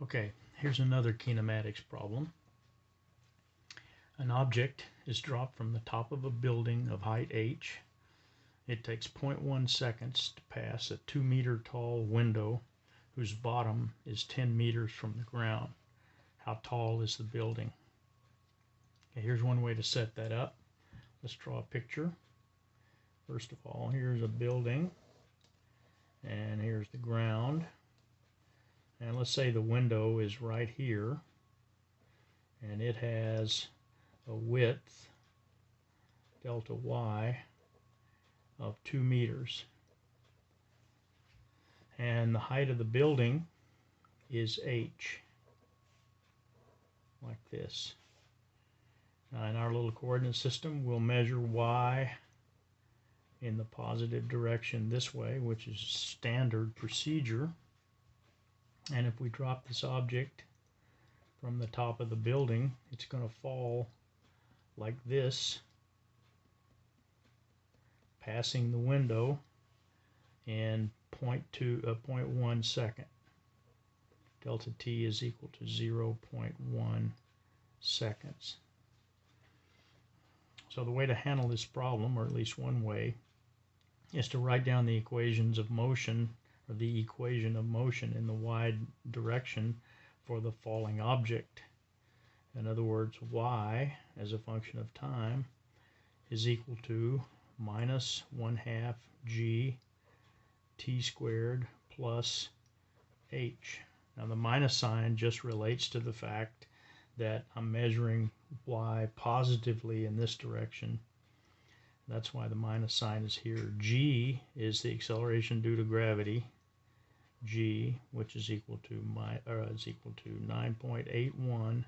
Okay, here's another kinematics problem. An object is dropped from the top of a building of height h. It takes 0.1 seconds to pass a 2-meter tall window whose bottom is 10 meters from the ground. How tall is the building? Okay, here's one way to set that up. Let's draw a picture. First of all, here's a building, and here's the ground. And let's say the window is right here, and it has a width, delta y, of 2 meters. And the height of the building is h, like this. Now in our little coordinate system, we'll measure y in the positive direction this way, which is standard procedure. And if we drop this object from the top of the building, it's going to fall like this, passing the window in 0.1 second. Delta t is equal to 0.1 seconds. So the way to handle this problem, or at least one way, is to write down the equations of motion, or the equation of motion in the y direction for the falling object. In other words, y as a function of time is equal to minus 1/2 g t squared plus h. Now the minus sign just relates to the fact that I'm measuring y positively in this direction. That's why the minus sign is here. G is the acceleration due to gravity, g, which is equal to 9.81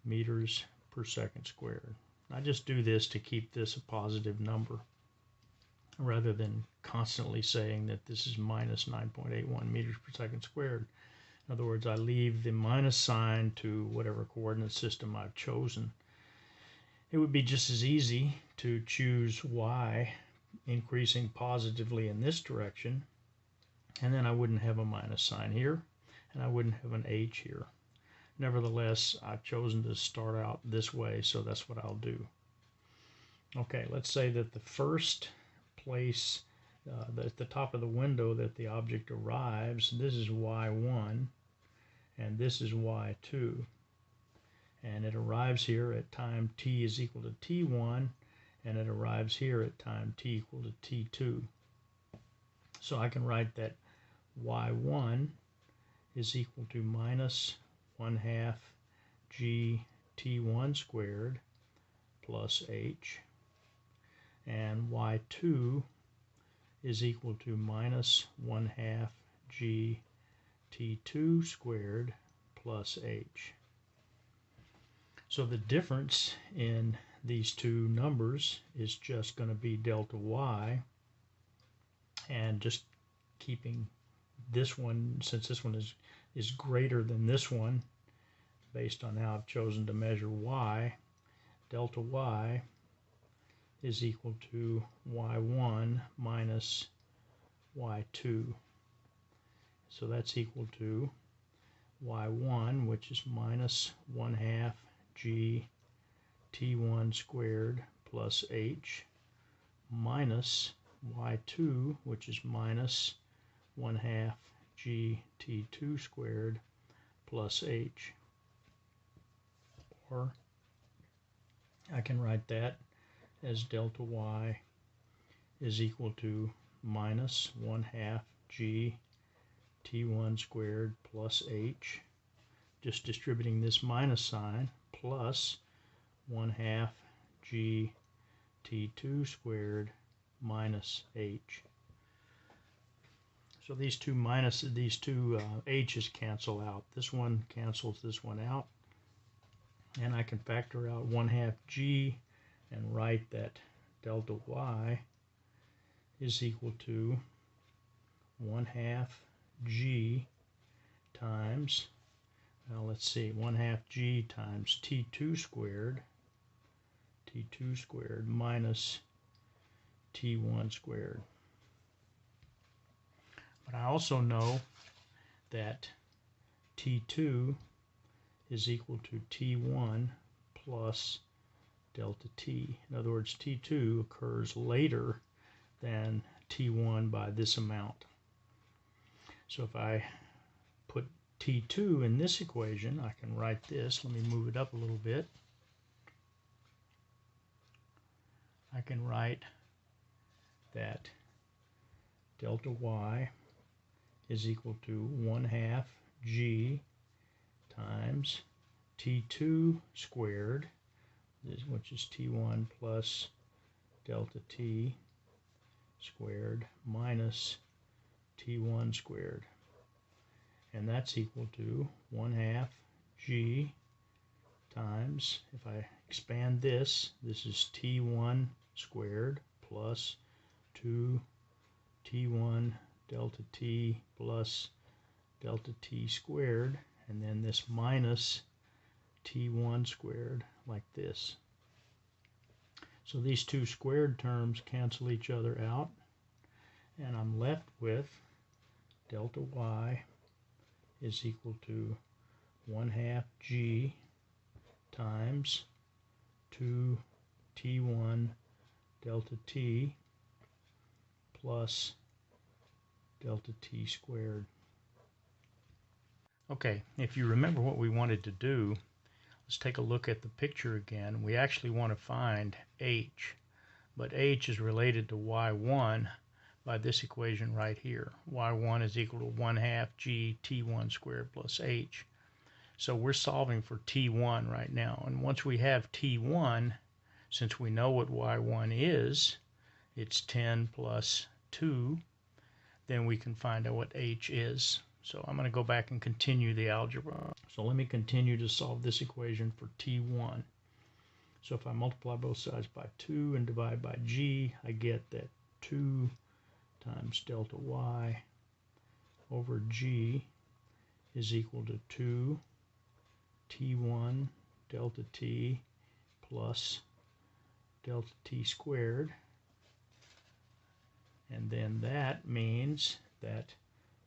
meters per second squared. I just do this to keep this a positive number, rather than constantly saying that this is minus 9.81 meters per second squared. In other words, I leave the minus sign to whatever coordinate system I've chosen. It would be just as easy to choose y increasing positively in this direction, and then I wouldn't have a minus sign here, and I wouldn't have an h here. Nevertheless, I've chosen to start out this way, so that's what I'll do. Okay, let's say that the first place at the top of the window that the object arrives, this is y1, and this is y2. And it arrives here at time t is equal to t1, and it arrives here at time t equal to t2. So I can write that y1 is equal to minus 1/2 g t1 squared plus h, and y2 is equal to minus 1/2 g t2 squared plus h. So the difference in these two numbers is just going to be delta y, and just keeping this one, since this one is greater than this one, based on how I've chosen to measure y, delta y is equal to y1 minus y2. So that's equal to y1, which is minus 1/2 g t1 squared plus h, minus y2, which is minus 1/2 g t2 squared plus h. Or I can write that as delta y is equal to minus 1/2 g t1 squared plus h, just distributing this minus sign, plus 1/2 g t2 squared minus h. So these two h's cancel out. This one cancels this one out, and I can factor out 1/2 g and write that delta y is equal to 1/2 g times, now let's see, 1/2 g times t2 squared minus t1 squared. But I also know that T2 is equal to T1 plus delta T. In other words, T2 occurs later than T1 by this amount. So if I put T2 in this equation, I can write this. Let me move it up a little bit. I can write that delta Y is equal to 1/2 G times T2 squared, which is T1 plus delta T squared minus T1 squared. And that's equal to 1/2 G times, if I expand this, this is T1 squared plus 2 T1 delta T plus delta T squared, and then this minus T1 squared, like this. So these two squared terms cancel each other out, and I'm left with delta Y is equal to 1/2 G times 2 T1 delta T plus delta T squared. Okay, if you remember what we wanted to do, let's take a look at the picture again. We actually want to find H, but H is related to Y1 by this equation right here. Y1 is equal to 1/2 G T1 squared plus H. So we're solving for T1 right now. And once we have T1, since we know what Y1 is, it's 10 plus 2, then we can find out what H is. So I'm going to go back and continue the algebra. So let me continue to solve this equation for T1. So if I multiply both sides by 2 and divide by G, I get that 2 times delta Y over G is equal to 2 T1 delta T plus delta T squared. And then that means that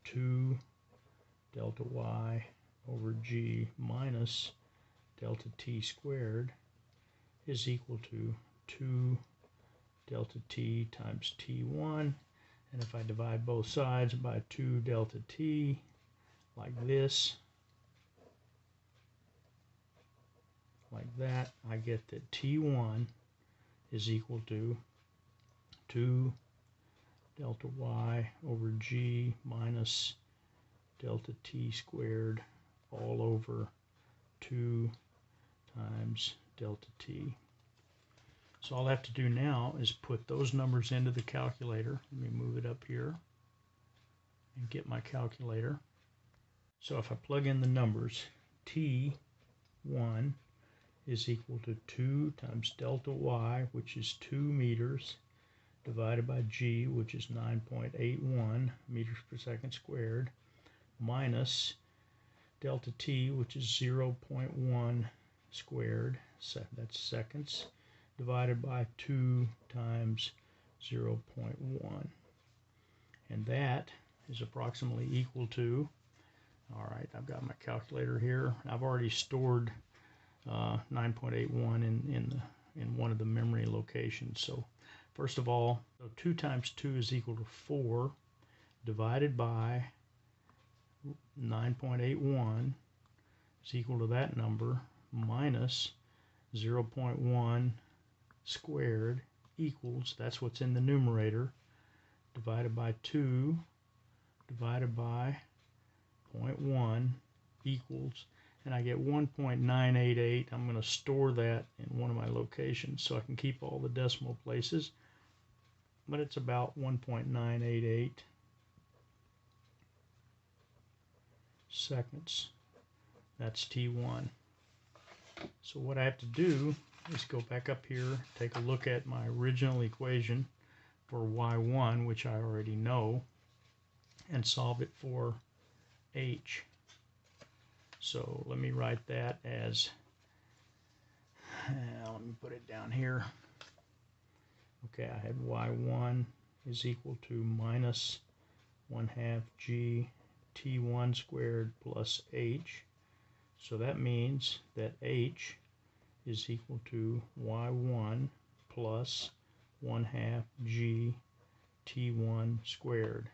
2 delta Y over G minus delta T squared is equal to 2 delta T times T1. And if I divide both sides by 2 delta T, like this, like that, I get that T1 is equal to 2 delta Y over G minus delta T squared all over 2 times delta T. So all I have to do now is put those numbers into the calculator. Let me move it up here and get my calculator. So if I plug in the numbers, T1 is equal to 2 times delta Y, which is 2 meters, divided by G, which is 9.81 meters per second squared, minus delta T, which is 0.1 squared, so that's seconds, divided by 2 times 0.1. And that is approximately equal to, all right, I've got my calculator here. I've already stored 9.81 in one of the memory locations. So first of all, so 2 times 2 is equal to 4, divided by 9.81 is equal to that number, minus 0.1 squared equals, that's what's in the numerator, divided by 2 divided by 0.1 equals, and I get 1.988. I'm going to store that in one of my locations so I can keep all the decimal places, but it's about 1.988 seconds. That's T1. So what I have to do is go back up here, take a look at my original equation for Y1, which I already know, and solve it for H. So let me write that as, let me put it down here. Okay, I had Y1 is equal to minus 1/2 G T1 squared plus H. So that means that H is equal to Y1 plus 1/2 G T1 squared.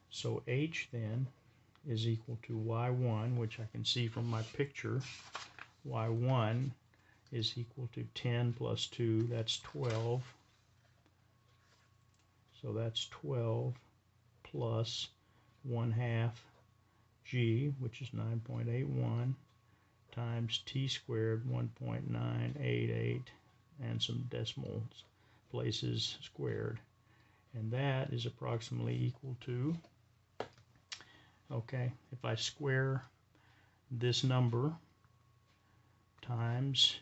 So H then is equal to Y1, which I can see from my picture. Y1 is equal to 10 plus 2, that's 12. So that's 12 plus 1/2 G, which is 9.81, times T squared, 1.988, and some decimal places squared. And that is approximately equal to, okay, if I square this number times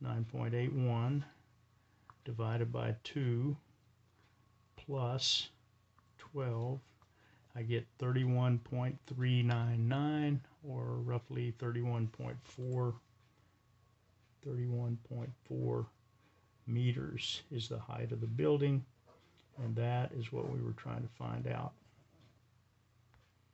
9.81 divided by 2 plus 12, I get 31.399, or roughly 31.4 meters is the height of the building, and that is what we were trying to find out.